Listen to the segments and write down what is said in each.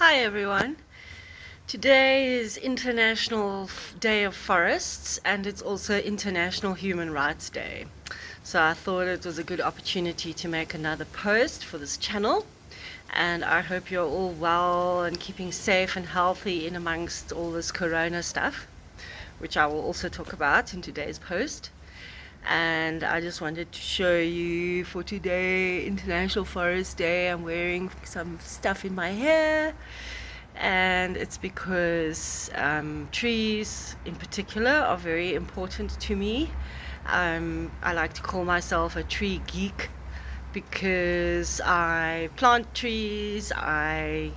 Hi everyone. Today is International Day of Forests and it's also International Human Rights Day. So I thought it was a good opportunity to make another post for this channel, and I hope you're all well and keeping safe and healthy in amongst all this corona stuff, which I will also talk about in today's post. And I just wanted to show you for today, International Forest Day, I'm wearing some stuff in my hair, and it's because trees in particular are very important to me. I like to call myself a tree geek because I plant trees, um,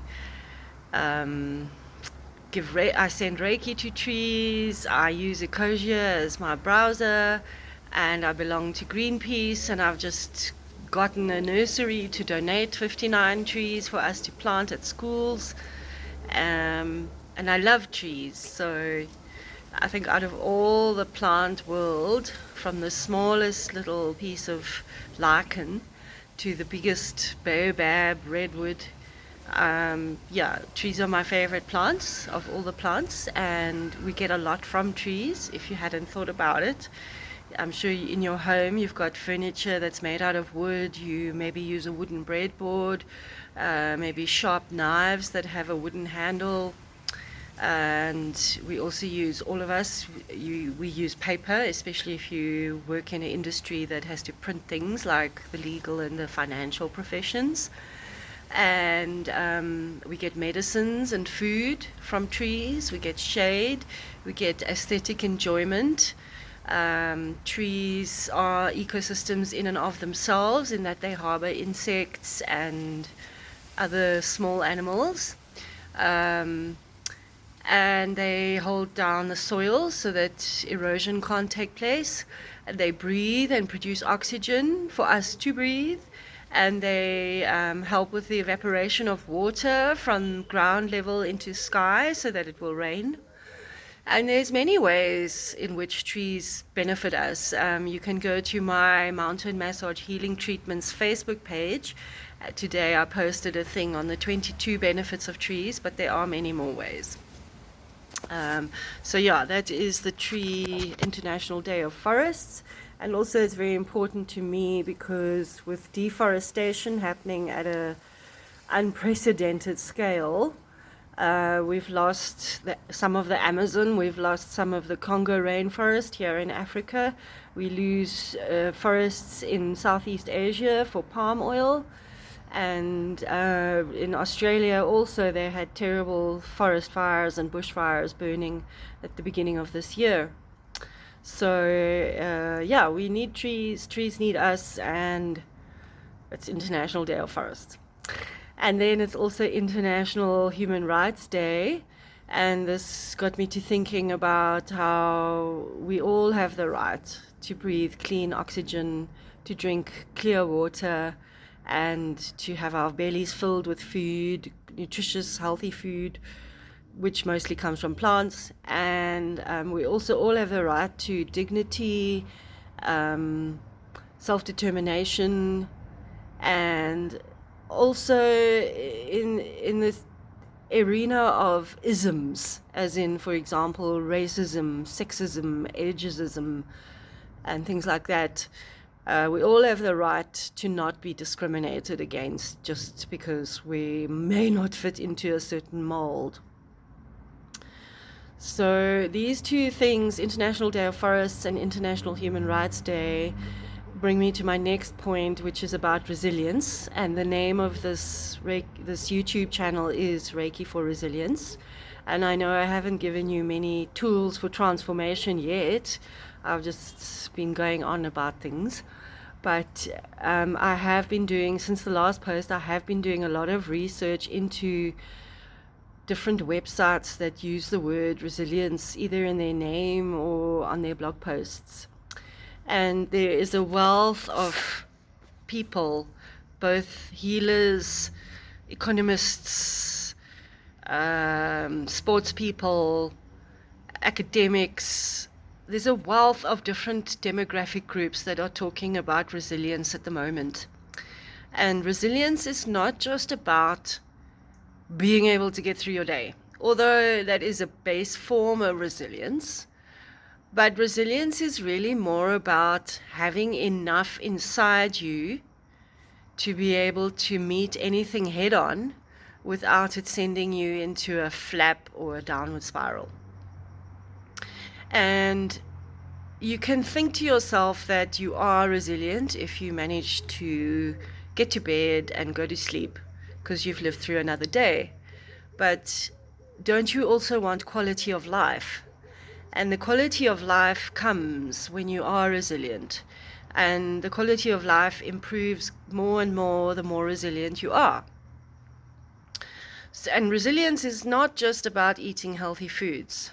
I send Reiki to trees, I use Ecosia as my browser, and I belong to Greenpeace, and I've just gotten a nursery to donate 59 trees for us to plant at schools. And I love trees, so I think out of all the plant world, from the smallest little piece of lichen to the biggest baobab, redwood, trees are my favorite plants of all the plants, and we get a lot from trees. If you hadn't thought about it, I'm sure in your home you've got furniture that's made out of wood. You maybe use a wooden breadboard, maybe sharp knives that have a wooden handle, and we also use, all of us, we use paper, especially if you work in an industry that has to print things like the legal and the financial professions. And we get medicines and food from trees, we get shade, we get aesthetic enjoyment. Trees are ecosystems in and of themselves, in that they harbor insects and other small animals, and they hold down the soil so that erosion can't take place. And they breathe and produce oxygen for us to breathe, and they help with the evaporation of water from ground level into sky so that it will rain. And there's many ways in which trees benefit us. You can go to my Mountain Massage Healing Treatments Facebook page. Today I posted a thing on the 22 benefits of trees, but there are many more ways. So yeah, that is the International Day of Forests. And also it's very important to me because with deforestation happening at an unprecedented scale, we've lost some of the Amazon, we've lost some of the Congo rainforest here in Africa. We lose forests in Southeast Asia for palm oil. And in Australia also they had terrible forest fires and bushfires burning at the beginning of this year. So yeah, we need trees, trees need us, and it's International Day of Forests. And then it's also International Human Rights Day, and this got me to thinking about how we all have the right to breathe clean oxygen, to drink clear water, and to have our bellies filled with food, nutritious, healthy food, which mostly comes from plants. And we also all have the right to dignity, self-determination, and also in this arena of isms, as in, for example, racism, sexism, ageism, and things like that. We all have the right to not be discriminated against just because we may not fit into a certain mold. So these two things, International Day of Forests and International Human Rights Day, bring me to my next point, which is about resilience. And the name of this YouTube channel is Reiki for Resilience. And I know I haven't given you many tools for transformation yet. I've just been going on about things. But I have been doing, since the last post, I have been doing a lot of research into different websites that use the word resilience either in their name or on their blog posts. And there is a wealth of people, both healers, economists, sports people, academics. There's a wealth of different demographic groups that are talking about resilience at the moment. And resilience is not just about being able to get through your day. Although that is a base form of resilience, but resilience is really more about having enough inside you to be able to meet anything head on without it sending you into a flap or a downward spiral. And you can think to yourself that you are resilient if you manage to get to bed and go to sleep because you've lived through another day. But don't you also want quality of life? And the quality of life comes when you are resilient. And the quality of life improves more and more the more resilient you are. And resilience is not just about eating healthy foods.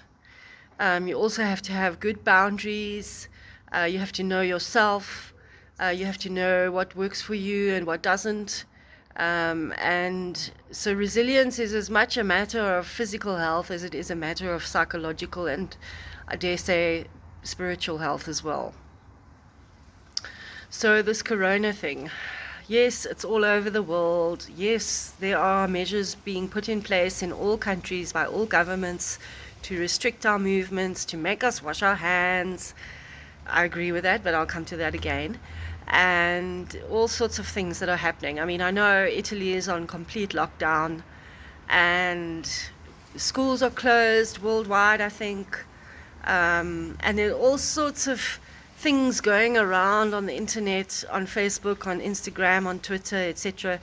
You also have to have good boundaries. You have to know yourself. You have to know what works for you and what doesn't. And so resilience is as much a matter of physical health as it is a matter of psychological and, I dare say, spiritual health as well. So this corona thing, yes, it's all over the world. Yes, there are measures being put in place in all countries by all governments to restrict our movements, to make us wash our hands. I agree with that, but I'll come to that again. And all sorts of things that are happening. I mean, I know Italy is on complete lockdown and schools are closed worldwide, I think. And there are all sorts of things going around on the internet, on Facebook, on Instagram, on Twitter, etc.,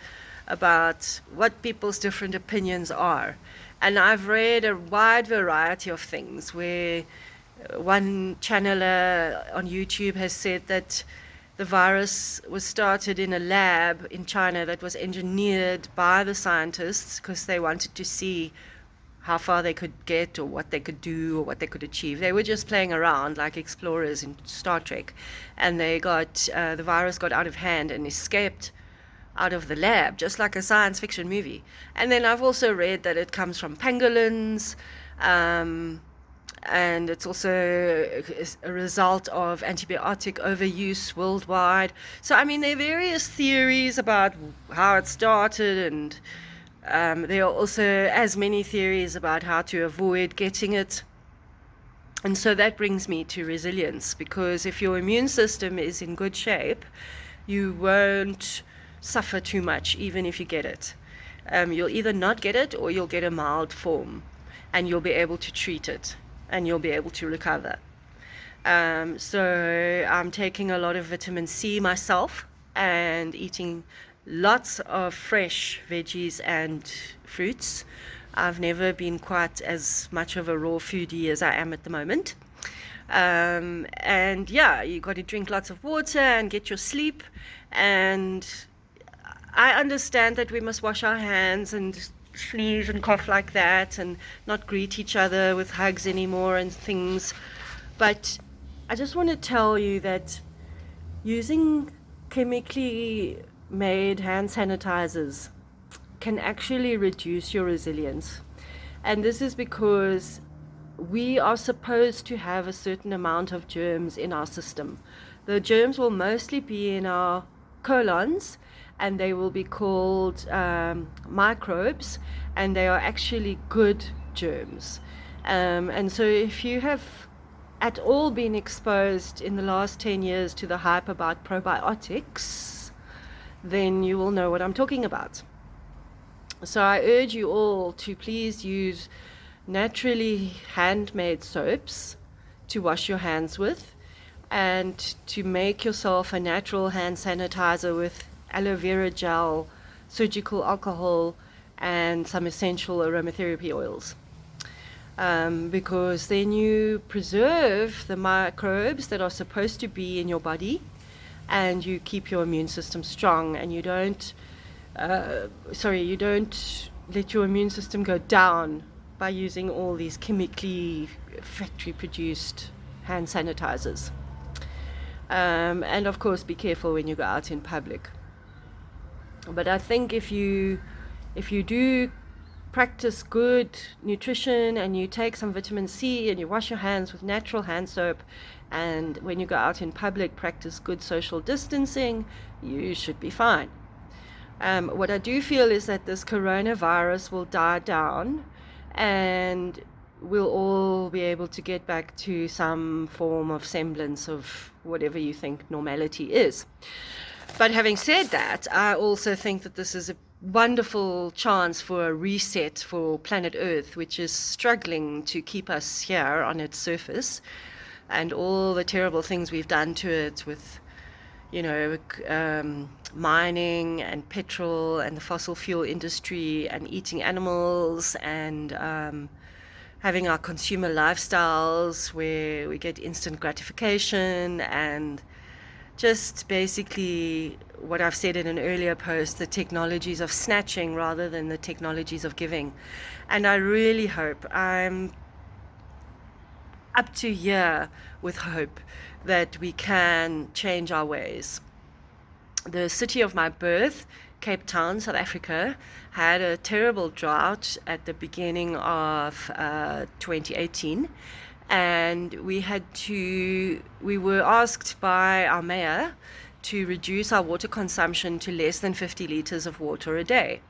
about what people's different opinions are. And I've read a wide variety of things where one channeler on YouTube has said that the virus was started in a lab in China that was engineered by the scientists because they wanted to see how far they could get or what they could do or what they could achieve. They were just playing around like explorers in Star Trek, and they got the virus got out of hand and escaped out of the lab, just like a science fiction movie. And then I've also read that it comes from pangolins, and it's also a result of antibiotic overuse worldwide. So, I mean, there are various theories about how it started, and there are also as many theories about how to avoid getting it. And so that brings me to resilience, because if your immune system is in good shape, you won't suffer too much even if you get it. You'll either not get it or you'll get a mild form, and you'll be able to treat it and you'll be able to recover. So I'm taking a lot of vitamin C myself and eating lots of fresh veggies and fruits. I've never been quite as much of a raw foodie as I am at the moment. And yeah, you got to drink lots of water and get your sleep. And I understand that we must wash our hands and sneeze and cough like that and not greet each other with hugs anymore and things. But I just want to tell you that using chemically made hand sanitizers can actually reduce your resilience. And this is because we are supposed to have a certain amount of germs in our system. The germs will mostly be in our colons, and they will be called microbes, and they are actually good germs. And so if you have at all been exposed in the last 10 years to the hype about probiotics, then you will know what I'm talking about. So I urge you all to please use naturally handmade soaps to wash your hands with, and to make yourself a natural hand sanitizer with aloe vera gel, surgical alcohol, and some essential aromatherapy oils. Because then you preserve the microbes that are supposed to be in your body, and you keep your immune system strong, and you don't let your immune system go down by using all these chemically factory produced hand sanitizers. And of course, be careful when you go out in public. But I think if you do practice good nutrition, and you take some vitamin C, and you wash your hands with natural hand soap, and when you go out in public practice good social distancing, you should be fine. What I do feel is that this coronavirus will die down and we'll all be able to get back to some form of semblance of whatever you think normality is. But having said that, I also think that this is a wonderful chance for a reset for planet Earth, which is struggling to keep us here on its surface, and all the terrible things we've done to it with, mining and petrol and the fossil fuel industry and eating animals and having our consumer lifestyles where we get instant gratification and just basically what I've said in an earlier post, the technologies of snatching rather than the technologies of giving. And I really hope, I'm up to here with hope that we can change our ways. The city of my birth, Cape Town, South Africa, had a terrible drought at the beginning of 2018. And we were asked by our mayor to reduce our water consumption to less than 50 liters of water a day.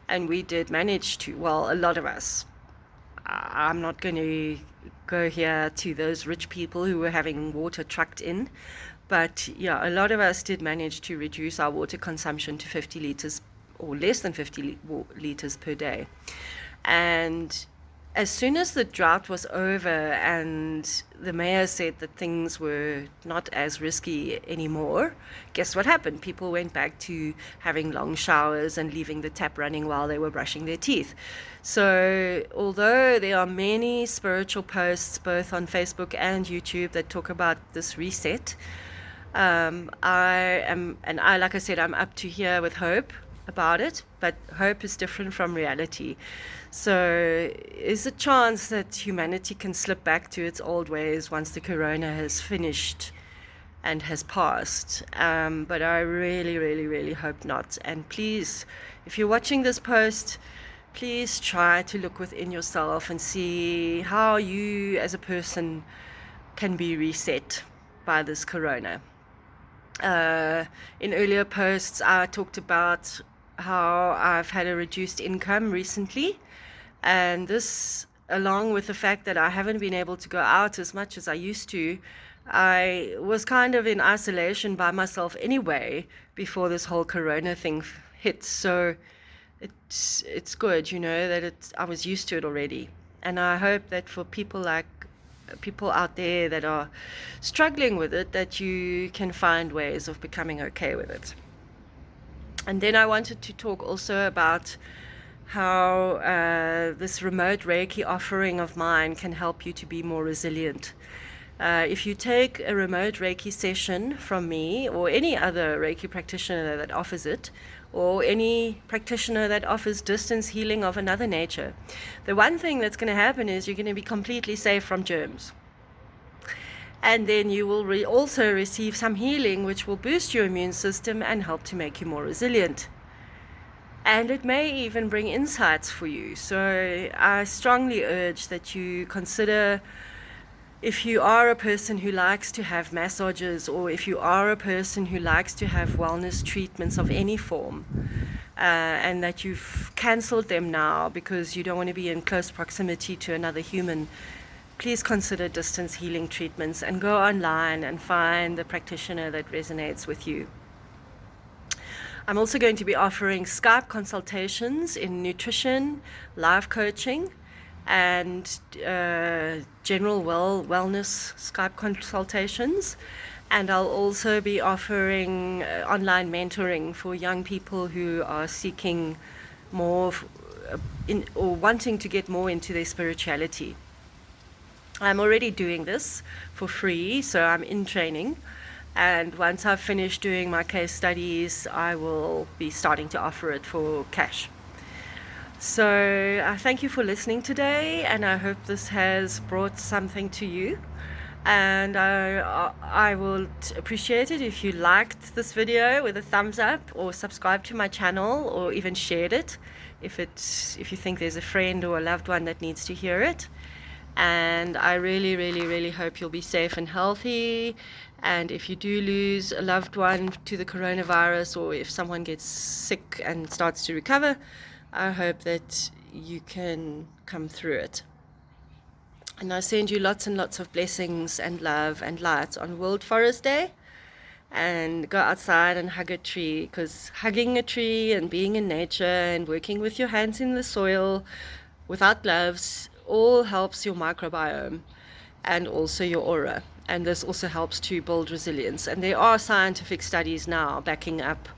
And we did manage to, well, a lot of us. I'm not going to go here to those rich people who were having water trucked in. But yeah, a lot of us did manage to reduce our water consumption to 50 liters or less than 50 liters per day. And as soon as the drought was over and the mayor said that things were not as risky anymore, guess what happened? People went back to having long showers and leaving the tap running while they were brushing their teeth. So although there are many spiritual posts both on Facebook and YouTube that talk about this reset, like I said, I'm up to here with hope about it, but hope is different from reality. So is a chance that humanity can slip back to its old ways once the corona has finished and has passed. But I really, really, really hope not. And please, if you're watching this post, please try to look within yourself and see how you as a person can be reset by this corona. In earlier posts, I talked about how I've had a reduced income recently, and this, along with the fact that I haven't been able to go out as much as I used to, I was kind of in isolation by myself anyway before this whole corona thing hit. So it's good, that I was used to it already. And I hope that for people out there that are struggling with it, that you can find ways of becoming okay with it. And then I wanted to talk also about how this remote Reiki offering of mine can help you to be more resilient. If you take a remote Reiki session from me or any other Reiki practitioner that offers it, or any practitioner that offers distance healing of another nature, the one thing that's going to happen is you're going to be completely safe from germs. And then you will also receive some healing which will boost your immune system and help to make you more resilient. And it may even bring insights for you. So I strongly urge that you consider, if you are a person who likes to have massages, or if you are a person who likes to have wellness treatments of any form, and that you've cancelled them now because you don't want to be in close proximity to another human, please consider distance healing treatments and go online and find the practitioner that resonates with you. I'm also going to be offering Skype consultations in nutrition, life coaching, and general wellness Skype consultations. And I'll also be offering online mentoring for young people who are seeking more or wanting to get more into their spirituality. I'm already doing this for free, so I'm in training. And once I've finished doing my case studies, I will be starting to offer it for cash. So I thank you for listening today, and I hope this has brought something to you. And I would appreciate it if you liked this video with a thumbs up, or subscribe to my channel, or even shared it if you think there's a friend or a loved one that needs to hear it. And I really, really, really hope you'll be safe and healthy. And if you do lose a loved one to the coronavirus, or if someone gets sick and starts to recover, I hope that you can come through it. And I send you lots and lots of blessings and love and light on World Forest Day. And go outside and hug a tree, because hugging a tree and being in nature and working with your hands in the soil without gloves all helps your microbiome and also your aura. And this also helps to build resilience. And there are scientific studies now backing up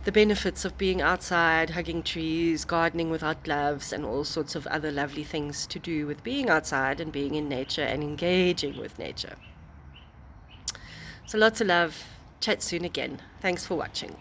the benefits of being outside, hugging trees, gardening without gloves, and all sorts of other lovely things to do with being outside and being in nature and engaging with nature. So lots of love. Chat soon again. Thanks for watching.